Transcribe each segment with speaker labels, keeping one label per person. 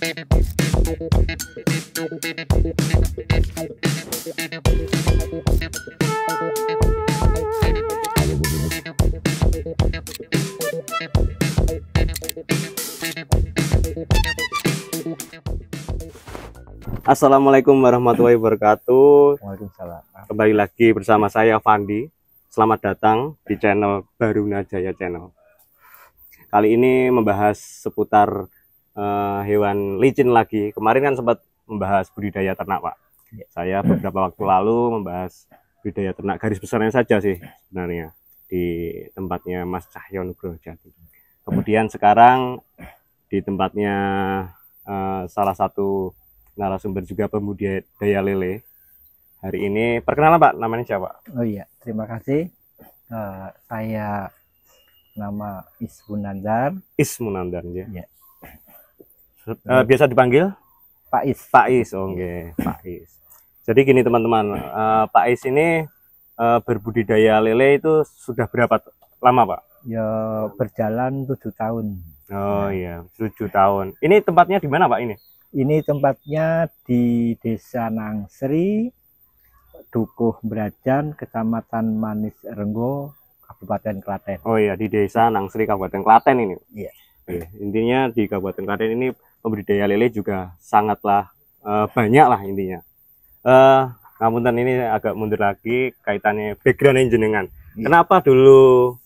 Speaker 1: Assalamualaikum warahmatullahi wabarakatuh.
Speaker 2: Waalaikumsalam.
Speaker 1: Kembali lagi bersama saya Fandi. Selamat datang di channel Baruna Jaya Channel. Kali ini membahas seputar hewan licin lagi. Kemarin kan sempat membahas budidaya ternak, Pak. Saya beberapa waktu lalu membahas budidaya ternak, garis besarnya saja sih sebenarnya, di tempatnya Mas Cahyo Nugroho Jati. Kemudian sekarang di tempatnya salah satu narasumber juga pembudidaya lele. Hari ini perkenalan, Pak, namanya siapa?
Speaker 2: Oh iya, terima kasih. Saya nama Ismunandar.
Speaker 1: Ismunandar ya.
Speaker 2: Ya.
Speaker 1: Biasa dipanggil
Speaker 2: Pak Is.
Speaker 1: Pak Is, oke, Pak Is. Jadi gini teman-teman, Pak Is ini berbudidaya lele itu sudah berapa lama, Pak?
Speaker 2: Ya berjalan 7 tahun.
Speaker 1: Oh iya, 7 tahun. Ini tempatnya di mana, Pak, ini?
Speaker 2: Ini tempatnya di Desa Nangsri, Dukuh Brajan, Kecamatan Manis Renggo, Kabupaten Klaten.
Speaker 1: Oh iya, di Desa Nangsri, Kabupaten Klaten ini.
Speaker 2: Iya.
Speaker 1: Intinya di Kabupaten Klaten ini pembudidaya lele juga sangatlah banyak lah intinya. Namun ini agak mundur lagi kaitannya background jenengan. Iya. Kenapa dulu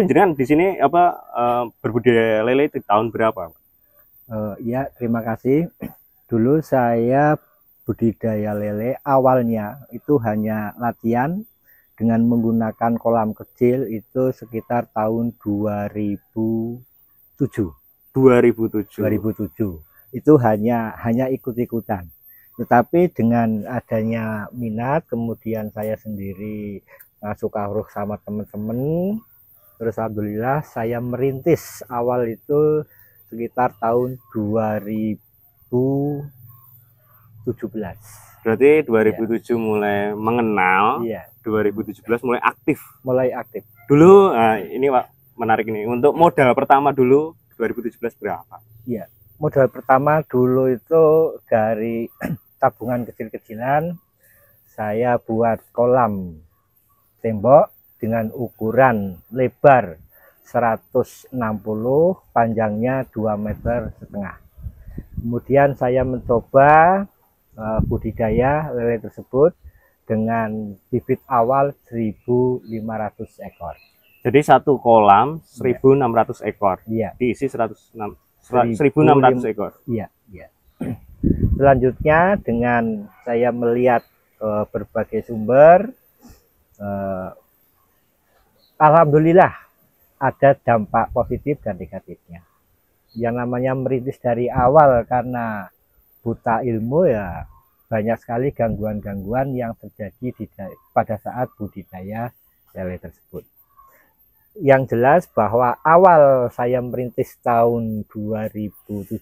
Speaker 1: jenengan di sini berbudidaya lele itu tahun berapa?
Speaker 2: Ya, terima kasih. Dulu saya budidaya lele awalnya itu hanya latihan dengan menggunakan kolam kecil itu sekitar tahun 2007. 2007. Itu hanya ikut-ikutan. Tetapi dengan adanya minat, kemudian saya sendiri suka urus sama teman-teman. Terus alhamdulillah saya merintis awal itu sekitar tahun 2017.
Speaker 1: Berarti 2007 ya. Mulai mengenal, iya. 2017 mulai aktif. Dulu, ini Pak, menarik ini. Untuk modal pertama dulu 2017 berapa?
Speaker 2: Iya, modal pertama dulu itu dari tabungan kecil-kecilan. Saya buat kolam tembok dengan ukuran lebar 160, panjangnya 2,5 meter. Kemudian saya mencoba budidaya lele tersebut dengan bibit awal 1.500 ekor.
Speaker 1: Jadi satu kolam 1.600 ekor.
Speaker 2: Iya.
Speaker 1: Diisi 1.600 ekor.
Speaker 2: Iya, iya. Selanjutnya dengan saya melihat berbagai sumber, alhamdulillah ada dampak positif dan negatifnya. Yang namanya merintis dari awal karena buta ilmu, ya banyak sekali gangguan-gangguan yang terjadi pada saat budidaya lele tersebut. Yang jelas bahwa awal saya merintis tahun 2017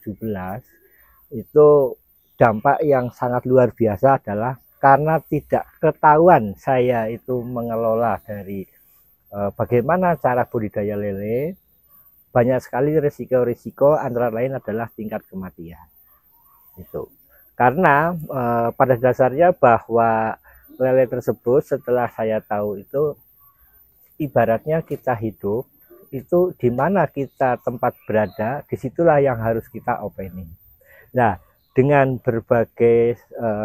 Speaker 2: itu dampak yang sangat luar biasa adalah karena tidak ketahuan saya itu mengelola dari bagaimana cara budidaya lele. Banyak sekali risiko-risiko, antara lain adalah tingkat kematian. Itu karena pada dasarnya bahwa lele tersebut setelah saya tahu itu ibaratnya kita hidup itu di mana kita tempat berada, disitulah yang harus kita openi. Nah, dengan berbagai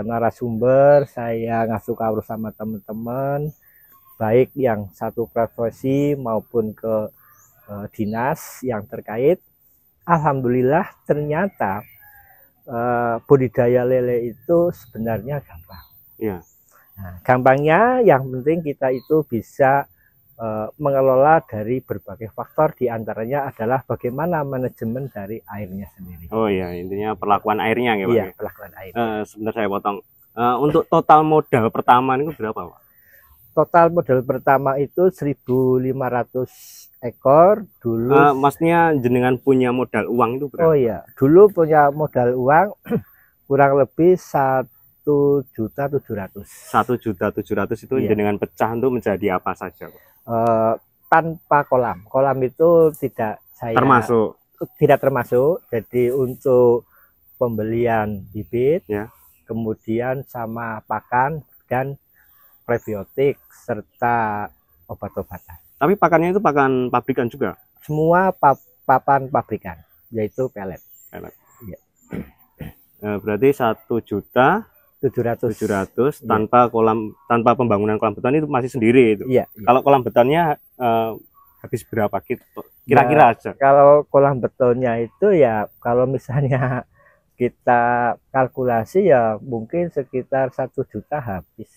Speaker 2: narasumber saya ngasih kabar sama teman-teman, baik yang satu profesi maupun ke dinas yang terkait. Alhamdulillah ternyata budidaya lele itu sebenarnya gampang.
Speaker 1: Ya.
Speaker 2: Nah, gampangnya yang penting kita itu bisa mengelola dari berbagai faktor, diantaranya adalah bagaimana manajemen dari airnya sendiri.
Speaker 1: Oh iya, intinya perlakuan airnya ya Pak?
Speaker 2: Iya, perlakuan air.
Speaker 1: Sebentar saya potong. Untuk total modal pertama itu berapa Pak?
Speaker 2: Total modal pertama itu 1.500 ekor dulu.
Speaker 1: Maksudnya jenengan punya modal uang itu berapa?
Speaker 2: Oh iya, dulu punya modal uang kurang lebih 1.700.000.
Speaker 1: 1.700.000 itu iya. Jenengan pecah itu menjadi apa saja?
Speaker 2: Tanpa kolam. Kolam itu tidak saya
Speaker 1: termasuk.
Speaker 2: tidak termasuk. Jadi untuk pembelian bibit,
Speaker 1: Ya.
Speaker 2: kemudian sama pakan dan prebiotik serta obat-obatan.
Speaker 1: Tapi pakannya itu pakan pabrikan juga.
Speaker 2: Semua papan pabrikan, yaitu pelet. Iya.
Speaker 1: Berarti 1.700.700 tanpa kolam, tanpa pembangunan kolam beton itu masih sendiri itu.
Speaker 2: Iya.
Speaker 1: Kalau kolam betonnya habis berapa kira-kira aja?
Speaker 2: Kalau kolam betonnya itu ya kalau misalnya kita kalkulasi ya mungkin sekitar 1 juta habis.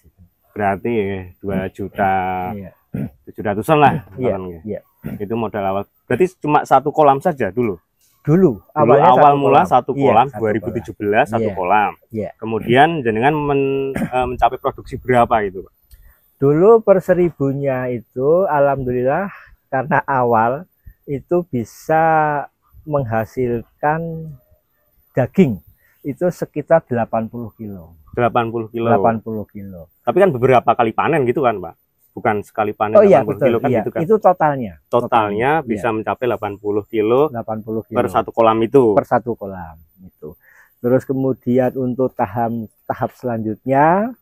Speaker 1: Berarti 2.700.000 lah.
Speaker 2: Iya.
Speaker 1: Itu modal awal. Berarti cuma satu kolam saja dulu.
Speaker 2: Dulu
Speaker 1: Awal mula satu kolam,
Speaker 2: iya,
Speaker 1: 2017 satu
Speaker 2: Iya.
Speaker 1: kolam.
Speaker 2: Iya.
Speaker 1: Kemudian jenengan mencapai produksi berapa itu, Pak?
Speaker 2: Dulu per 1000-nya itu alhamdulillah karena awal itu bisa menghasilkan daging itu sekitar 80 kilo.
Speaker 1: 80 kilo.
Speaker 2: 80 kilo.
Speaker 1: Tapi kan beberapa kali panen gitu kan, Pak? Bukan sekali panen
Speaker 2: Oh iya
Speaker 1: 80
Speaker 2: betul.
Speaker 1: kilo kan
Speaker 2: Iya.
Speaker 1: gitu kan?
Speaker 2: Itu totalnya.
Speaker 1: Totalnya bisa mencapai 80 kilo
Speaker 2: 80 kilo
Speaker 1: per satu kolam itu.
Speaker 2: per satu kolam itu. Terus kemudian untuk tahap selanjutnya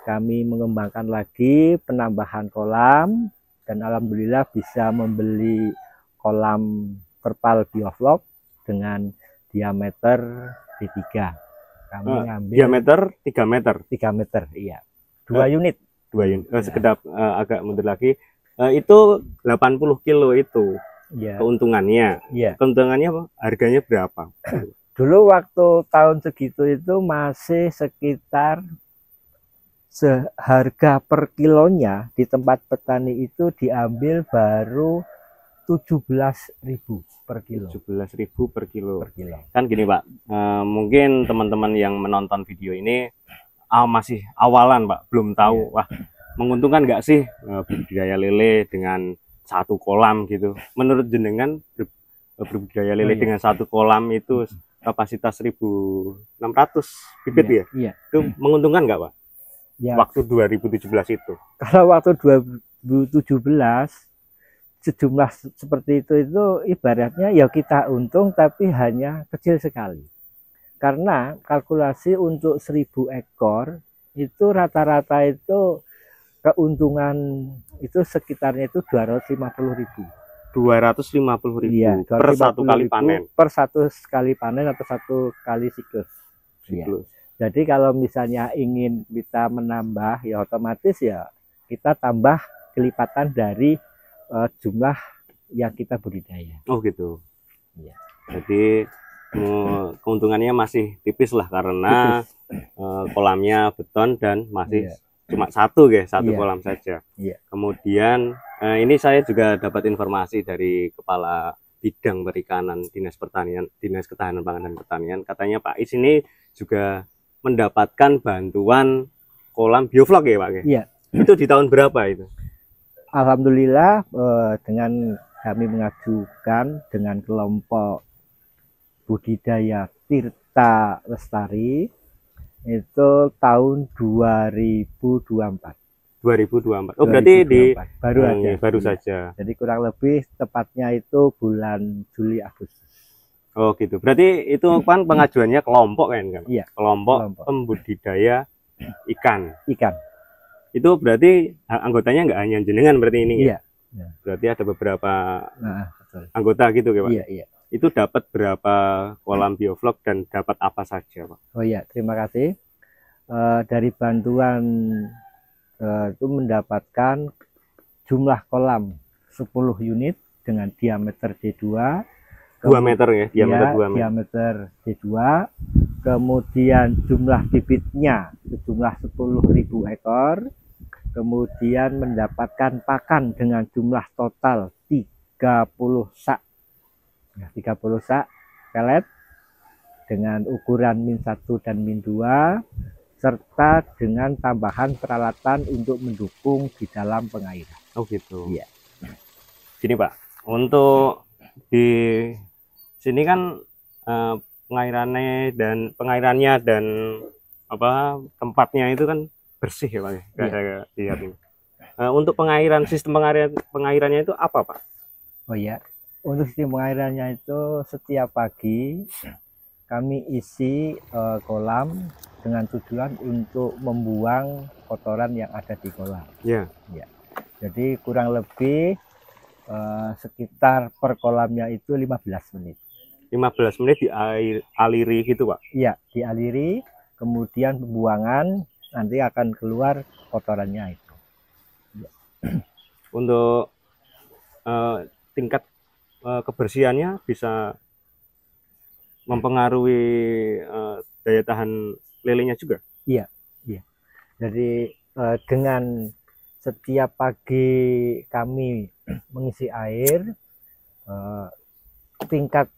Speaker 2: kami mengembangkan lagi penambahan kolam dan alhamdulillah bisa membeli kolam terpal bioflok dengan diameter D3. Kami ngambil
Speaker 1: Diameter 3 meter.
Speaker 2: 3 meter, iya. 2 unit.
Speaker 1: 2 unit. Sekedap agak mundur lagi. Itu 80 kilo itu
Speaker 2: Iya.
Speaker 1: keuntungannya.
Speaker 2: Iya.
Speaker 1: Keuntungannya apa? Harganya berapa?
Speaker 2: Dulu waktu tahun segitu itu masih sekitar seharga per kilonya di tempat petani itu diambil baru 17.000 per kilo.
Speaker 1: 17.000 per kilo.
Speaker 2: Per kilo.
Speaker 1: Kan gini, Pak. Mungkin teman-teman yang menonton video ini masih awalan, Pak, belum tahu. Wah, menguntungkan nggak sih budidaya lele dengan satu kolam gitu? Menurut jenengan berbudidaya lele dengan satu kolam itu kapasitas 1.600 bibit ya?
Speaker 2: Iya.
Speaker 1: Itu menguntungkan nggak, Pak?
Speaker 2: Ya.
Speaker 1: Waktu 2017 itu.
Speaker 2: Kalau waktu 2017 sejumlah seperti itu ibaratnya ya kita untung tapi hanya kecil sekali. Karena kalkulasi untuk 1000 ekor itu rata-rata itu keuntungan itu sekitarnya itu 250.000.
Speaker 1: 250.000
Speaker 2: Iya,
Speaker 1: per satu kali panen.
Speaker 2: Per satu kali panen atau satu kali siklus. Iya. Jadi kalau misalnya ingin kita menambah ya otomatis ya kita tambah kelipatan dari jumlah yang kita budidaya.
Speaker 1: Oh gitu.
Speaker 2: Iya.
Speaker 1: Jadi keuntungannya masih tipis lah karena kolamnya beton dan masih cuma satu kolam saja.
Speaker 2: Iya.
Speaker 1: Kemudian ini saya juga dapat informasi dari Kepala Bidang Perikanan Dinas Ketahanan Pangan dan Pertanian. Katanya Pak Is ini juga mendapatkan bantuan kolam bioflok ya Pak?
Speaker 2: Iya.
Speaker 1: Itu di tahun berapa itu?
Speaker 2: Alhamdulillah dengan kami mengajukan dengan kelompok budidaya Tirta Lestari itu tahun 2024.
Speaker 1: 2024. Oh berarti
Speaker 2: 2024.
Speaker 1: baru saja.
Speaker 2: Jadi kurang lebih tepatnya itu bulan Juli Agustus.
Speaker 1: Oh gitu. Berarti itu kan pengajuannya kelompok kan?
Speaker 2: Iya.
Speaker 1: Kelompok pembudidaya ikan. Itu berarti anggotanya nggak hanya jenengan berarti ini?
Speaker 2: Iya.
Speaker 1: Ya? Berarti ada beberapa
Speaker 2: betul.
Speaker 1: Anggota gitu ya Pak?
Speaker 2: Iya.
Speaker 1: Itu dapat berapa kolam bioflok dan dapat apa saja Pak?
Speaker 2: Oh iya, terima kasih. Dari bantuan itu mendapatkan jumlah kolam 10 unit dengan diameter D2.
Speaker 1: 2 meter ya?
Speaker 2: Diameter D2. Kemudian jumlah bibitnya sejumlah 10.000 ekor. Kemudian mendapatkan pakan dengan jumlah total 30 sak. 30 sak pelet dengan ukuran -1 dan -2 serta dengan tambahan peralatan untuk mendukung di dalam pengairan.
Speaker 1: Oh gitu.
Speaker 2: Iya.
Speaker 1: Gini Pak, untuk di sini kan pengairannya dan tempatnya itu kan bersih ya Pak. Saya lihat ini. Untuk sistem pengairannya itu apa Pak?
Speaker 2: Oh iya. Untuk sistem pengairannya itu setiap pagi kami isi kolam dengan tujuan untuk membuang kotoran yang ada di kolam.
Speaker 1: Ya.
Speaker 2: Ya. Jadi kurang lebih sekitar per kolamnya itu 15 menit.
Speaker 1: 15 menit dialiri gitu, Pak?
Speaker 2: Iya, dialiri, kemudian pembuangan, nanti akan keluar kotorannya itu. Ya.
Speaker 1: Untuk tingkat kebersihannya bisa mempengaruhi daya tahan lelenya juga?
Speaker 2: Iya, iya. Jadi dengan setiap pagi kami mengisi air, tingkat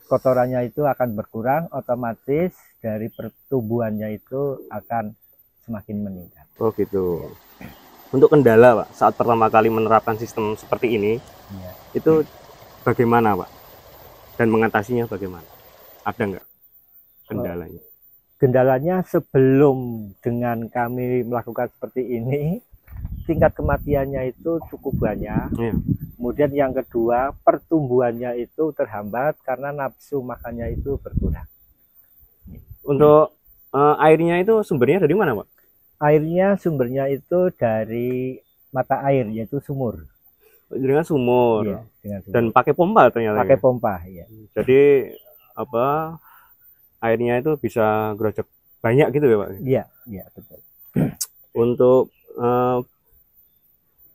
Speaker 2: kotorannya itu akan berkurang, otomatis dari pertumbuhannya itu akan semakin meningkat.
Speaker 1: Oh gitu. Untuk kendala, Pak, saat pertama kali menerapkan sistem seperti ini,
Speaker 2: Ya.
Speaker 1: itu bagaimana, Pak? Dan mengatasinya bagaimana? Ada nggak kendalanya?
Speaker 2: Kendalanya sebelum dengan kami melakukan seperti ini, tingkat kematiannya itu cukup banyak.
Speaker 1: Ya.
Speaker 2: Kemudian yang kedua, pertumbuhannya itu terhambat karena nafsu makannya itu berkurang.
Speaker 1: Untuk airnya itu sumbernya dari mana, Pak?
Speaker 2: Airnya sumbernya itu dari mata air, yaitu sumur.
Speaker 1: Dengan sumur.
Speaker 2: Iya, dengan sumur.
Speaker 1: Dan pakai pompa ternyata.
Speaker 2: Pakai pompa, ya.
Speaker 1: Jadi apa? Airnya itu bisa gerojok banyak gitu ya, Pak?
Speaker 2: Iya, iya betul.
Speaker 1: Untuk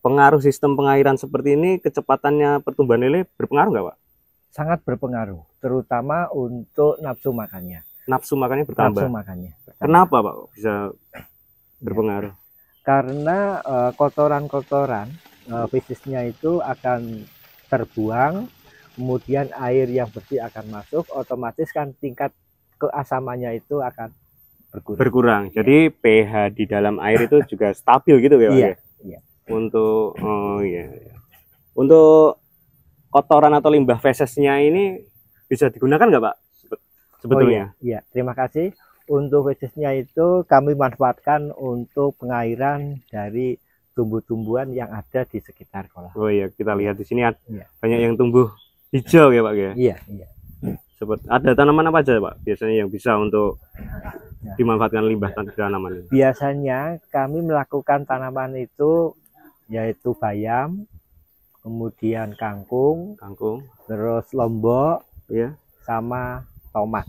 Speaker 1: pengaruh sistem pengairan seperti ini, kecepatannya pertumbuhan lele berpengaruh nggak, Pak?
Speaker 2: Sangat berpengaruh, terutama untuk nafsu makannya.
Speaker 1: Nafsu makannya bertambah.
Speaker 2: Nafsu makannya bertambah.
Speaker 1: Kenapa, Pak, bisa berpengaruh?
Speaker 2: Karena kotoran-kotoran fisiknya itu akan terbuang, kemudian air yang bersih akan masuk, otomatis kan tingkat keasamannya itu akan berkurang.
Speaker 1: Jadi pH di dalam air itu juga stabil gitu ya, Pak?
Speaker 2: Iya,
Speaker 1: ya?
Speaker 2: iya.
Speaker 1: Untuk untuk kotoran atau limbah fesesnya ini bisa digunakan nggak, Pak? Sebetulnya?
Speaker 2: Oh, iya, terima kasih. Untuk fesesnya itu kami manfaatkan untuk pengairan dari tumbuh-tumbuhan yang ada di sekitar kolam.
Speaker 1: Oh iya, kita lihat di sini
Speaker 2: Iya.
Speaker 1: banyak yang tumbuh hijau ya, Pak ya.
Speaker 2: Iya, iya.
Speaker 1: Seperti ada tanaman apa aja, Pak? Biasanya yang bisa untuk dimanfaatkan limbah tanaman ini.
Speaker 2: Biasanya kami melakukan tanaman itu yaitu bayam, kemudian kangkung, terus lombok,
Speaker 1: ya,
Speaker 2: sama tomat.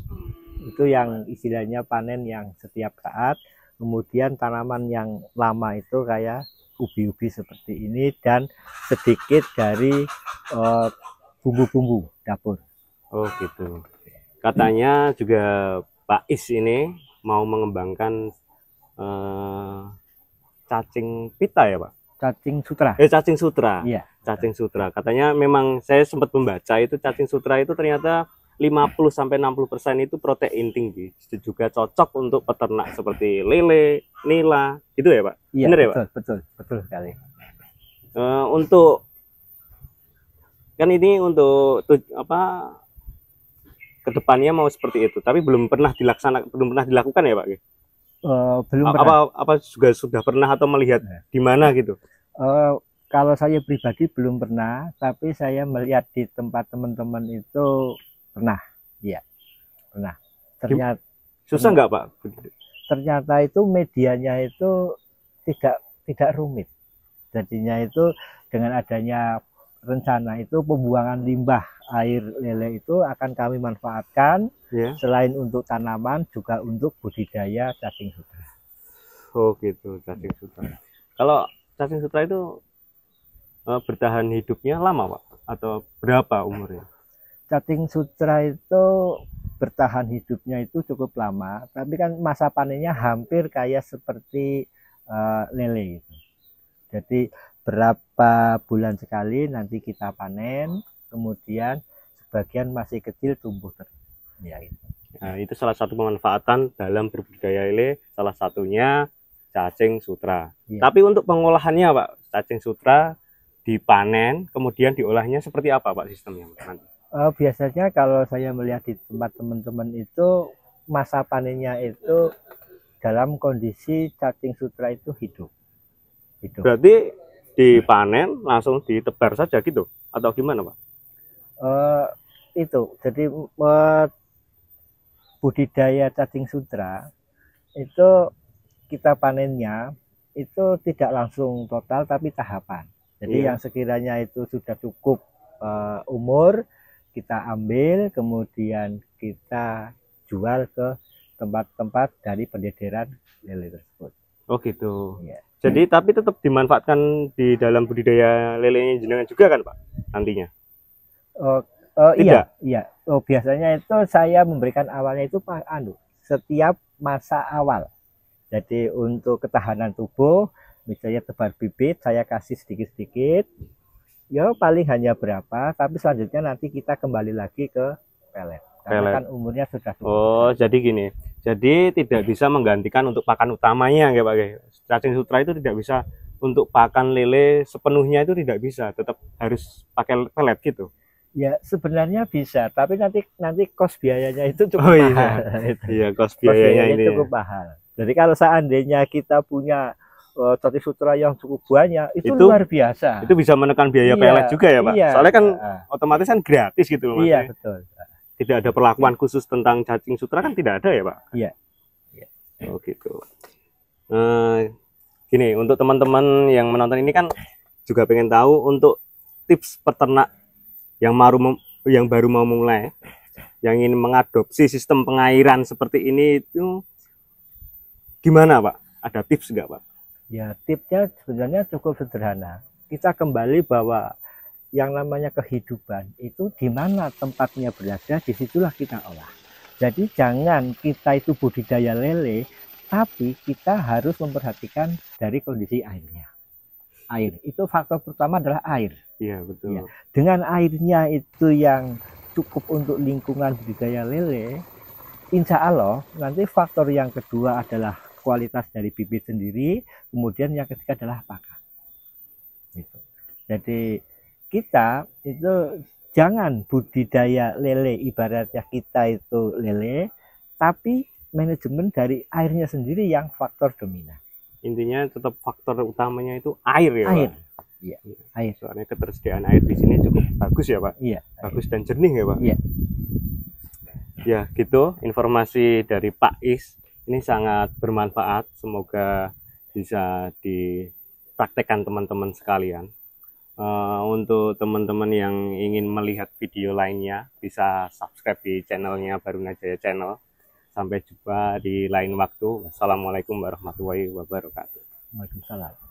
Speaker 2: Itu yang istilahnya panen yang setiap saat. Kemudian tanaman yang lama itu kayak ubi-ubi seperti ini dan sedikit dari bumbu-bumbu dapur.
Speaker 1: Oh gitu. Katanya juga Pak Is ini mau mengembangkan cacing pita ya, Pak?
Speaker 2: Cacing sutra.
Speaker 1: Cacing sutra.
Speaker 2: Iya.
Speaker 1: Cacing sutra. Katanya memang saya sempat membaca itu cacing sutra itu ternyata 50-60% itu protein tinggi. Itu juga cocok untuk peternak seperti lele, nila, gitu ya, Pak?
Speaker 2: Iya,
Speaker 1: bener ya,
Speaker 2: betul,
Speaker 1: Pak?
Speaker 2: betul sekali.
Speaker 1: Untuk kan ini untuk apa kedepannya mau seperti itu, tapi belum pernah dilakukan ya, Pak?
Speaker 2: Belum pernah.
Speaker 1: Apa juga sudah pernah atau melihat di mana gitu?
Speaker 2: Kalau saya pribadi belum pernah, tapi saya melihat di tempat teman-teman itu pernah. Iya, pernah. Ternyata
Speaker 1: susah nggak, Pak?
Speaker 2: Ternyata itu medianya itu tidak rumit. Jadinya itu dengan adanya rencana itu pembuangan limbah air lele itu akan kami manfaatkan selain untuk tanaman juga untuk budidaya cacing sutra.
Speaker 1: Oh gitu, cacing sutra. Kalau cacing sutra itu bertahan hidupnya lama, Pak? Atau berapa umurnya?
Speaker 2: Cacing sutra itu bertahan hidupnya itu cukup lama, tapi kan masa panennya hampir kayak seperti lele gitu. Jadi berapa bulan sekali nanti kita panen, kemudian sebagian masih kecil tumbuh terus. Ya, gitu.
Speaker 1: Nah, itu salah satu pemanfaatan dalam berbudidaya lele, salah satunya cacing sutra. Ya. Tapi untuk pengolahannya, Pak, cacing sutra dipanen, kemudian diolahnya seperti apa, Pak, sistemnya nanti?
Speaker 2: Biasanya kalau saya melihat di tempat teman-teman itu masa panennya itu dalam kondisi cacing sutra itu hidup.
Speaker 1: Berarti dipanen langsung ditebar saja gitu atau gimana, Pak?
Speaker 2: Eh, itu jadi budidaya cacing sutra itu kita panennya itu tidak langsung total tapi tahapan. Jadi
Speaker 1: Iya.
Speaker 2: yang sekiranya itu sudah cukup umur kita ambil, kemudian kita jual ke tempat-tempat dari pendederan lele tersebut.
Speaker 1: Oh gitu.
Speaker 2: Ya.
Speaker 1: Jadi tapi tetap dimanfaatkan di dalam budidaya lelenya jenengan juga kan Pak nantinya?
Speaker 2: Oh,
Speaker 1: Tidak.
Speaker 2: iya. Oh, biasanya itu saya memberikan awalnya itu setiap masa awal. Jadi untuk ketahanan tubuh, misalnya tebar bibit, saya kasih sedikit-sedikit. Ya paling hanya berapa, tapi selanjutnya nanti kita kembali lagi ke pelet. Karena
Speaker 1: Pelet.
Speaker 2: kan umurnya sudah cukup.
Speaker 1: Oh, jadi gini. Jadi tidak bisa menggantikan untuk pakan utamanya ya Pak. Cacing sutra itu tidak bisa untuk pakan lele sepenuhnya, itu tidak bisa. Tetap harus pakai pelet gitu.
Speaker 2: Ya sebenarnya bisa, tapi nanti kos biayanya itu cukup
Speaker 1: Oh iya.
Speaker 2: mahal.
Speaker 1: Iya, kos
Speaker 2: Kos
Speaker 1: biayanya ini.
Speaker 2: cukup mahal. Jadi kalau seandainya kita punya cacing sutra yang cukup banyak, itu luar biasa.
Speaker 1: Itu bisa menekan biaya
Speaker 2: Iya,
Speaker 1: pelet juga ya Pak.
Speaker 2: iya.
Speaker 1: Soalnya kan otomatis kan gratis gitu loh Mas.
Speaker 2: Iya betul.
Speaker 1: Tidak ada perlakuan khusus tentang cacing sutra kan, tidak ada ya Pak?
Speaker 2: Iya.
Speaker 1: Oh gitu. Gini, untuk teman-teman yang menonton ini kan juga pengen tahu untuk tips peternak yang baru mau mulai, yang ingin mengadopsi sistem pengairan seperti ini itu gimana Pak? Ada tips nggak Pak?
Speaker 2: Ya tipsnya sebenarnya cukup sederhana. Kita kembali bahwa yang namanya kehidupan itu di mana tempatnya berada, disitulah kita olah. Jadi jangan kita itu budidaya lele, tapi kita harus memperhatikan dari kondisi airnya. Air itu faktor pertama adalah air.
Speaker 1: Iya betul.
Speaker 2: Ya. Dengan airnya itu yang cukup untuk lingkungan budidaya lele, insya Allah nanti faktor yang kedua adalah kualitas dari bibit sendiri, kemudian yang ketiga adalah pakan. Gitu. Jadi kita itu jangan budidaya lele ibaratnya kita itu lele, tapi manajemen dari airnya sendiri yang faktor dominan.
Speaker 1: Intinya tetap faktor utamanya itu air ya
Speaker 2: Air.
Speaker 1: Pak?
Speaker 2: Iya, air.
Speaker 1: Soalnya ketersediaan air di sini cukup bagus ya Pak?
Speaker 2: Iya.
Speaker 1: Bagus dan jernih ya Pak?
Speaker 2: Iya.
Speaker 1: Ya gitu informasi dari Pak Is. Ini sangat bermanfaat, semoga bisa dipraktekkan teman-teman sekalian. Untuk teman-teman yang ingin melihat video lainnya, bisa subscribe di channelnya Baruna Jaya Channel. Sampai jumpa di lain waktu. Wassalamualaikum warahmatullahi wabarakatuh.
Speaker 2: Waalaikumsalam.